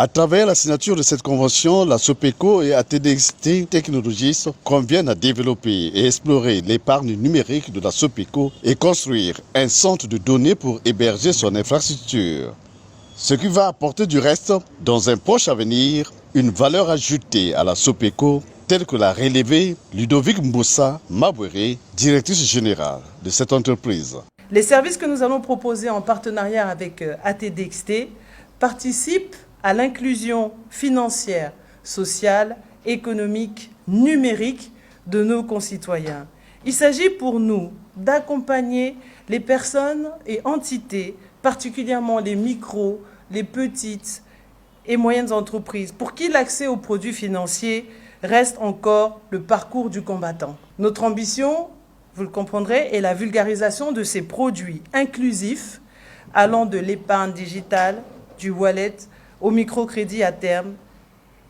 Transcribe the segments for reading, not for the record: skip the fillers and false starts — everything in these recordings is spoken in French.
À travers la signature de cette convention, la SOPECO et ATDXT Technologies conviennent à développer et explorer l'épargne numérique de la SOPECO et construire un centre de données pour héberger son infrastructure. Ce qui va apporter du reste, dans un proche avenir, une valeur ajoutée à la SOPECO, telle que l'a relevé Ludovic Mboussa Mabouéré, directrice générale de cette entreprise. Les services que nous allons proposer en partenariat avec ATDXT participent à l'inclusion financière, sociale, économique, numérique de nos concitoyens. Il s'agit pour nous d'accompagner les personnes et entités, particulièrement les micros, les petites et moyennes entreprises, pour qui l'accès aux produits financiers reste encore le parcours du combattant. Notre ambition, vous le comprendrez, est la vulgarisation de ces produits inclusifs allant de l'épargne digitale, du wallet, au microcrédit à terme,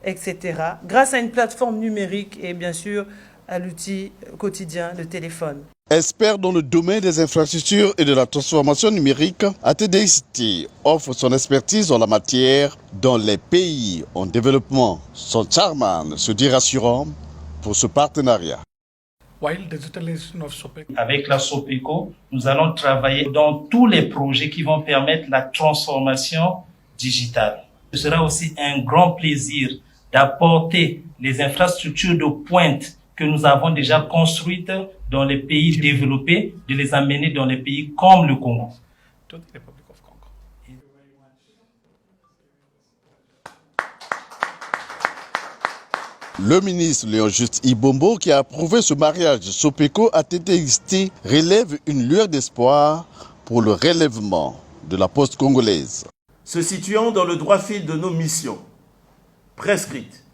etc. grâce à une plateforme numérique et bien sûr à l'outil quotidien, le téléphone. Expert dans le domaine des infrastructures et de la transformation numérique, ATDXT offre son expertise en la matière dans les pays en développement. Son chairman se dit rassurant pour ce partenariat. Avec la SOPECO, nous allons travailler dans tous les projets qui vont permettre la transformation digitale. Ce sera aussi un grand plaisir d'apporter les infrastructures de pointe que nous avons déjà construites dans les pays développés, de les amener dans les pays comme le Congo. Le ministre Léon Juste Ibombo, qui a approuvé ce mariage SOPECO ATDXT, relève une lueur d'espoir pour le relèvement de la poste congolaise. Se situant dans le droit fil de nos missions, prescrites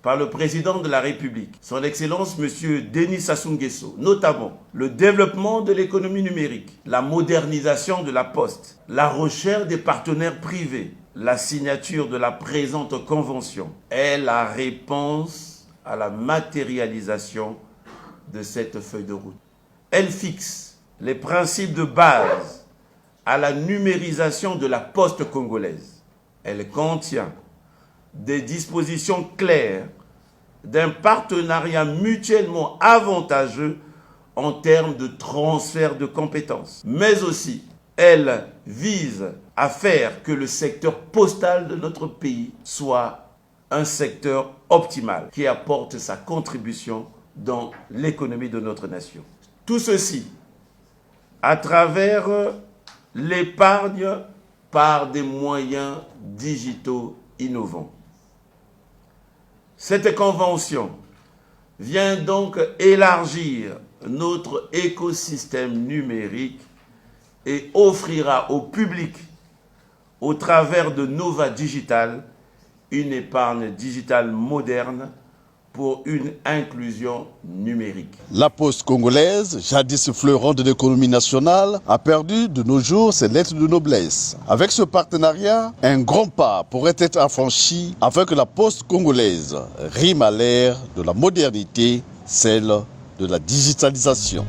par le président de la République, son Excellence M. Denis Sassou Nguesso, notamment le développement de l'économie numérique, la modernisation de la poste, la recherche des partenaires privés, la signature de la présente convention est la réponse à la matérialisation de cette feuille de route. Elle fixe les principes de base à la numérisation de la poste congolaise. Elle contient des dispositions claires d'un partenariat mutuellement avantageux en termes de transfert de compétences. Mais aussi, elle vise à faire que le secteur postal de notre pays soit un secteur optimal qui apporte sa contribution dans l'économie de notre nation. Tout ceci à travers l'épargne par des moyens digitaux innovants. Cette convention vient donc élargir notre écosystème numérique et offrira au public, au travers de Nova Digital, une épargne digitale moderne pour une inclusion numérique. La poste congolaise, jadis fleuron de l'économie nationale, a perdu de nos jours ses lettres de noblesse. Avec ce partenariat, un grand pas pourrait être affranchi afin que la poste congolaise rime à l'ère de la modernité, celle de la digitalisation.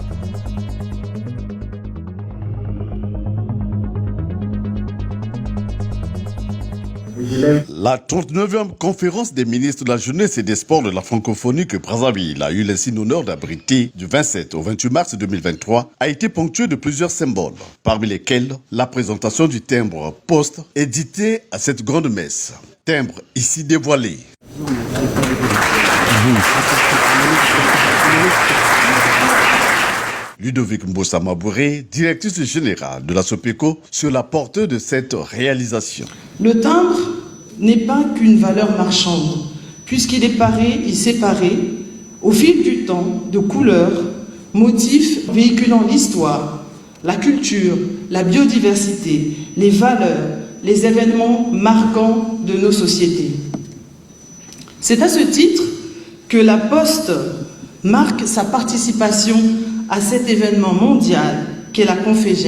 La 39e conférence des ministres de la jeunesse et des sports de la francophonie que Brazzaville a eu l'insigne honneur d'abriter du 27 au 28 mars 2023 a été ponctuée de plusieurs symboles, parmi lesquels la présentation du timbre poste édité à cette grande messe. Timbre ici dévoilé. Ludovic Mboussa Mabouéré, directrice générale de la SOPECO, sur la portée de cette réalisation. Le timbre n'est pas qu'une valeur marchande, puisqu'il est paré et séparé au fil du temps de couleurs, motifs véhiculant l'histoire, la culture, la biodiversité, les valeurs, les événements marquants de nos sociétés. C'est à ce titre que la Poste marque sa participation à cet événement mondial qu'est la Conféges.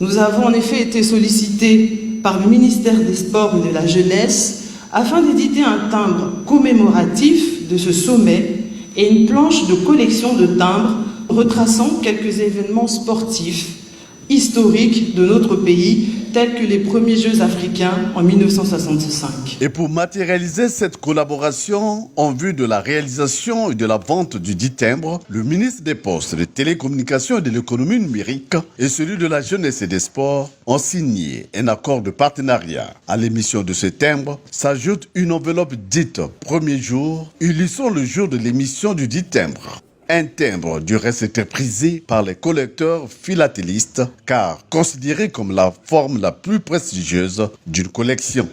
Nous avons en effet été sollicités par le ministère des Sports et de la Jeunesse afin d'éditer un timbre commémoratif de ce sommet et une planche de collection de timbres retraçant quelques événements sportifs historiques de notre pays tels que les premiers Jeux africains en 1965. Et pour matérialiser cette collaboration en vue de la réalisation et de la vente du dit timbre, le ministre des Postes, des Télécommunications et de l'économie numérique et celui de la Jeunesse et des Sports ont signé un accord de partenariat. À l'émission de ce timbre s'ajoute une enveloppe dite premier jour, illustrant le jour de l'émission du dit timbre. Un timbre du reste était prisé par les collecteurs philatélistes car considéré comme la forme la plus prestigieuse d'une collection.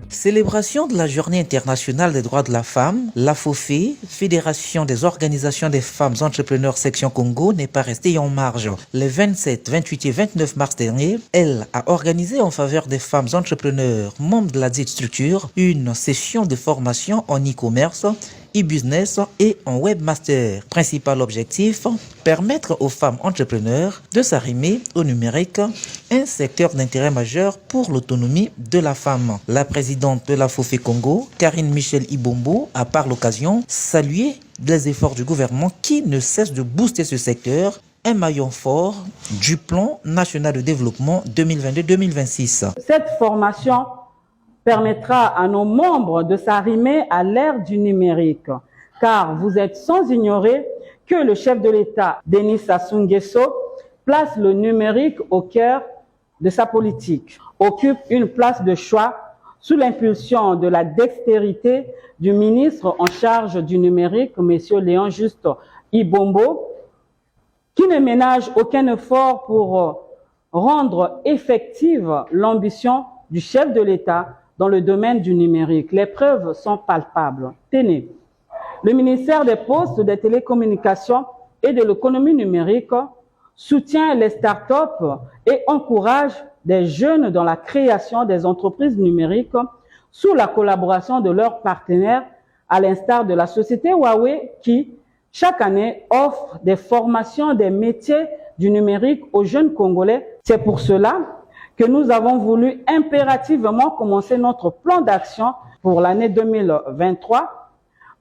Célébration de la Journée internationale des droits de la femme, la FOFE, Fédération des organisations des femmes entrepreneurs section Congo, n'est pas restée en marge. Les 27, 28 et 29 mars dernier, elle a organisé en faveur des femmes entrepreneurs membres de la dite structure une session de formation en e-commerce, e-business et en webmaster. Principal objectif, permettre aux femmes entrepreneurs de s'arrimer au numérique, un secteur d'intérêt majeur pour l'autonomie de la femme. La présidente de la FOFE Congo, Karine Michel Ibombo, a par l'occasion salué les efforts du gouvernement qui ne cesse de booster ce secteur, un maillon fort du plan national de développement 2022-2026. Cette formation permettra à nos membres de s'arrimer à l'ère du numérique, car vous êtes sans ignorer que le chef de l'État, Denis Sassou Nguesso, place le numérique au cœur de sa politique, occupe une place de choix sous l'impulsion de la dextérité du ministre en charge du numérique, M. Léon Juste Ibombo, qui ne ménage aucun effort pour rendre effective l'ambition du chef de l'État dans le domaine du numérique. Les preuves sont palpables. Tenez, le ministère des Postes, des Télécommunications et de l'économie numérique soutient les startups et encourage des jeunes dans la création des entreprises numériques sous la collaboration de leurs partenaires, à l'instar de la société Huawei qui, chaque année, offre des formations des métiers du numérique aux jeunes Congolais. C'est pour cela que nous avons voulu impérativement commencer notre plan d'action pour l'année 2023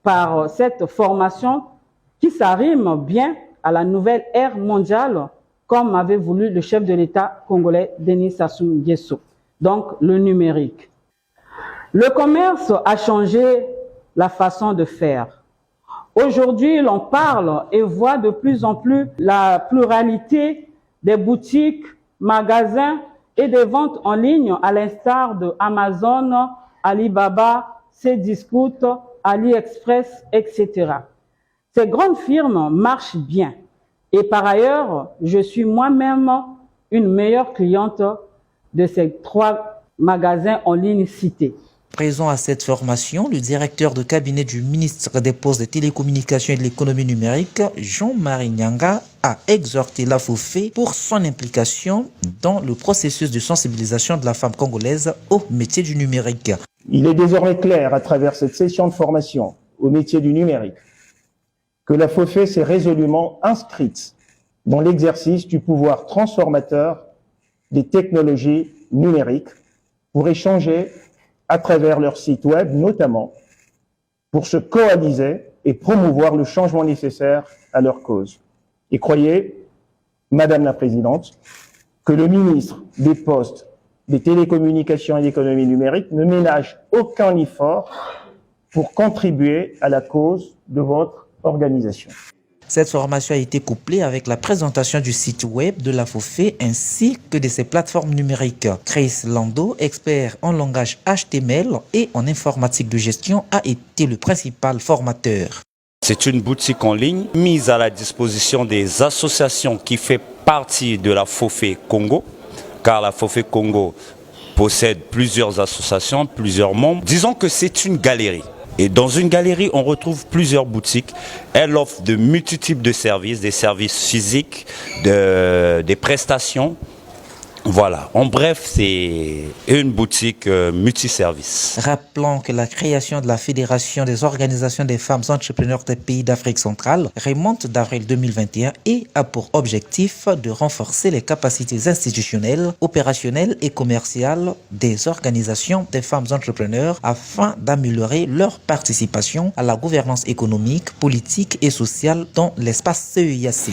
par cette formation qui s'arrime bien à la nouvelle ère mondiale, comme avait voulu le chef de l'État congolais Denis Sassou Nguesso. Donc, le numérique. Le commerce a changé la façon de faire. Aujourd'hui, l'on parle et voit de plus en plus la pluralité des boutiques, magasins et des ventes en ligne à l'instar de Amazon, Alibaba, Cdiscount, AliExpress, etc. Ces grandes firmes marchent bien et par ailleurs, je suis moi-même une meilleure cliente de ces 3 magasins en ligne cités. Présent à cette formation, le directeur de cabinet du ministre des Postes, des Télécommunications et de l'économie numérique, Jean-Marie Nyanga, a exhorté la FOFE pour son implication dans le processus de sensibilisation de la femme congolaise au métier du numérique. Il est désormais clair à travers cette session de formation au métier du numérique que la FOFE s'est résolument inscrite dans l'exercice du pouvoir transformateur des technologies numériques pour échanger à travers leur site web, notamment, pour se coaliser et promouvoir le changement nécessaire à leur cause. Et croyez, Madame la Présidente, que le ministre des Postes, des Télécommunications et de l'économie numérique ne ménage aucun effort pour contribuer à la cause de votre organisation. Cette formation a été couplée avec la présentation du site web de la FOFE ainsi que de ses plateformes numériques. Chris Lando, expert en langage HTML et en informatique de gestion, a été le principal formateur. C'est une boutique en ligne mise à la disposition des associations qui font partie de la FOFE Congo, car la FOFE Congo possède plusieurs associations, plusieurs membres. Disons que c'est une galerie. Et dans une galerie, on retrouve plusieurs boutiques. Elle offre de multiples de services, des services physiques, des prestations Voilà, en bref, c'est une boutique multiservice. Rappelons que la création de la Fédération des organisations des femmes entrepreneurs des pays d'Afrique centrale remonte d'avril 2021 et a pour objectif de renforcer les capacités institutionnelles, opérationnelles et commerciales des organisations des femmes entrepreneurs afin d'améliorer leur participation à la gouvernance économique, politique et sociale dans l'espace CEIAC.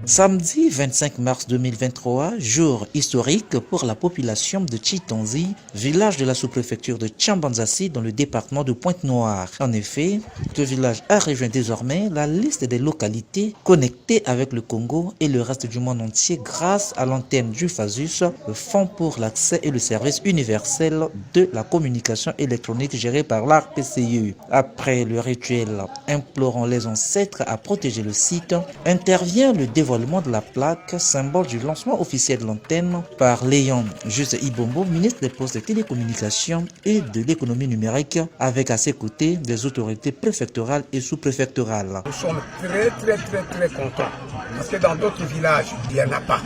Samedi 25 mars 2023, jour historique pour la population de Chitonzi, village de la sous-préfecture de Tchambanzassi dans le département de Pointe-Noire. En effet, ce village a rejoint désormais la liste des localités connectées avec le Congo et le reste du monde entier grâce à l'antenne du FASUS, le Fonds pour l'accès et le service universel de la communication électronique géré par l'ARPCE. Après le rituel implorant les ancêtres à protéger le site, intervient le dévoilement de la plaque, symbole du lancement officiel de l'antenne par Léon Juste Ibombo, ministre des Postes, des Télécommunications et de l'économie numérique, avec à ses côtés des autorités préfectorales et sous-préfectorales. Nous sommes très contents parce que dans d'autres villages, il n'y en a pas.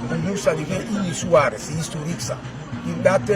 Pour nous, ça devient une histoire, c'est historique ça. Une date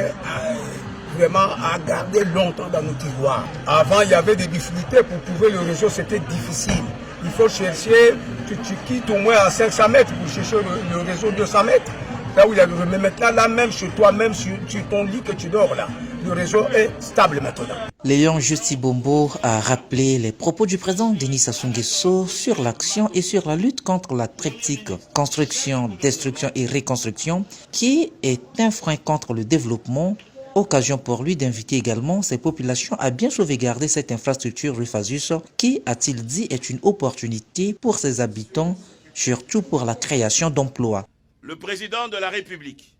vraiment à garder longtemps dans nos tiroirs. Avant, il y avait des difficultés pour trouver le réseau, c'était difficile. Il faut chercher, tu quittes au moins à 500 mètres pour chercher le réseau de 200 mètres. Là où il y a le réseau. Mais maintenant, là même chez toi, même sur ton lit que tu dors là, le réseau est stable maintenant. Léon Juste Ibombo a rappelé les propos du président Denis Sassou Nguesso sur l'action et sur la lutte contre la triptyque construction, destruction et reconstruction, qui est un frein contre le développement. Occasion pour lui d'inviter également ces populations à bien sauvegarder cette infrastructure du FASUS qui, a-t-il dit, est une opportunité pour ses habitants, surtout pour la création d'emplois. Le président de la République,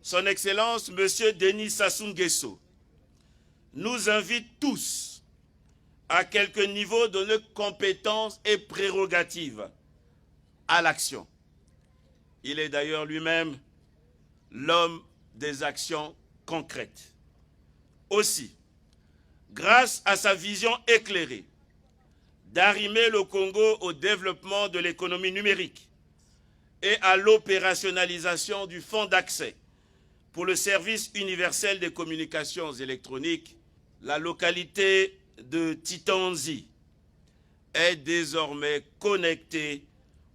son Excellence M. Denis Sassou Nguesso, nous invite tous, à quelque niveau de nos compétences et prérogatives, à l'action. Il est d'ailleurs lui-même l'homme des actions concrète. Aussi, grâce à sa vision éclairée d'arrimer le Congo au développement de l'économie numérique et à l'opérationnalisation du fonds d'accès pour le service universel des communications électroniques, la localité de Titanzi est désormais connectée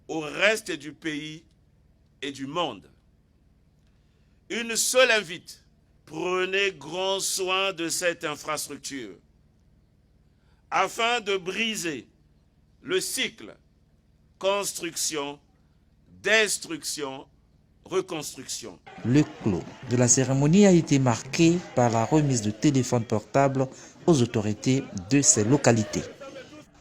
au reste du pays et du monde. Une seule invite: prenez grand soin de cette infrastructure afin de briser le cycle construction, destruction, reconstruction. Le clos de la cérémonie a été marqué par la remise de téléphones portables aux autorités de ces localités.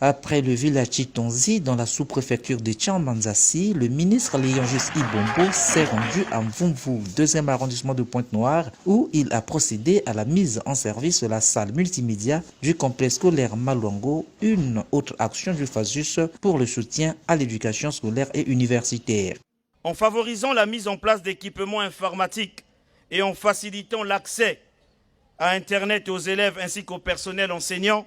Après le village Chitonzi dans la sous-préfecture de Tchambanzassi, le ministre Léon Juste Ibombo s'est rendu à Mvumvu, 2e arrondissement de Pointe-Noire, où il a procédé à la mise en service de la salle multimédia du complexe scolaire Malwango, une autre action du FASUS pour le soutien à l'éducation scolaire et universitaire. En favorisant la mise en place d'équipements informatiques et en facilitant l'accès à Internet aux élèves ainsi qu'au personnel enseignant,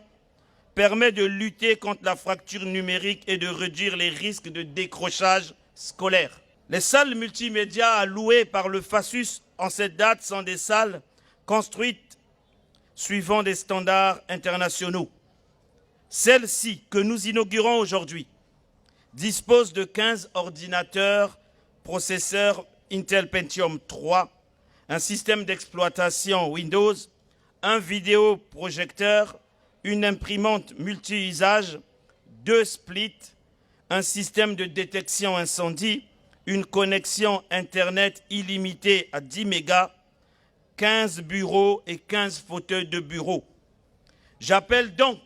permet de lutter contre la fracture numérique et de réduire les risques de décrochage scolaire. Les salles multimédia allouées par le FASUS en cette date sont des salles construites suivant des standards internationaux. Celles-ci que nous inaugurons aujourd'hui disposent de 15 ordinateurs processeurs Intel Pentium 3, un système d'exploitation Windows, un vidéoprojecteur, une imprimante multi-usage, 2 splits, un système de détection incendie, une connexion Internet illimitée à 10 mégas, 15 bureaux et 15 fauteuils de bureau. J'appelle donc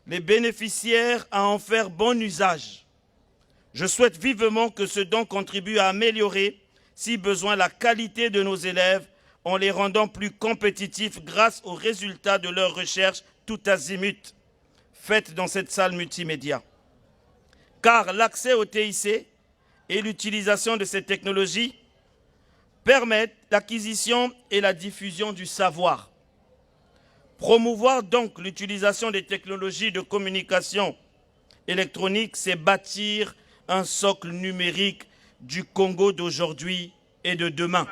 les bénéficiaires à en faire bon usage. Je souhaite vivement que ce don contribue à améliorer, si besoin, la qualité de nos élèves en les rendant plus compétitifs grâce aux résultats de leurs recherches tout azimut, faites dans cette salle multimédia. Car l'accès au TIC et l'utilisation de ces technologies permettent l'acquisition et la diffusion du savoir. Promouvoir donc l'utilisation des technologies de communication électronique, c'est bâtir un socle numérique du Congo d'aujourd'hui et de demain.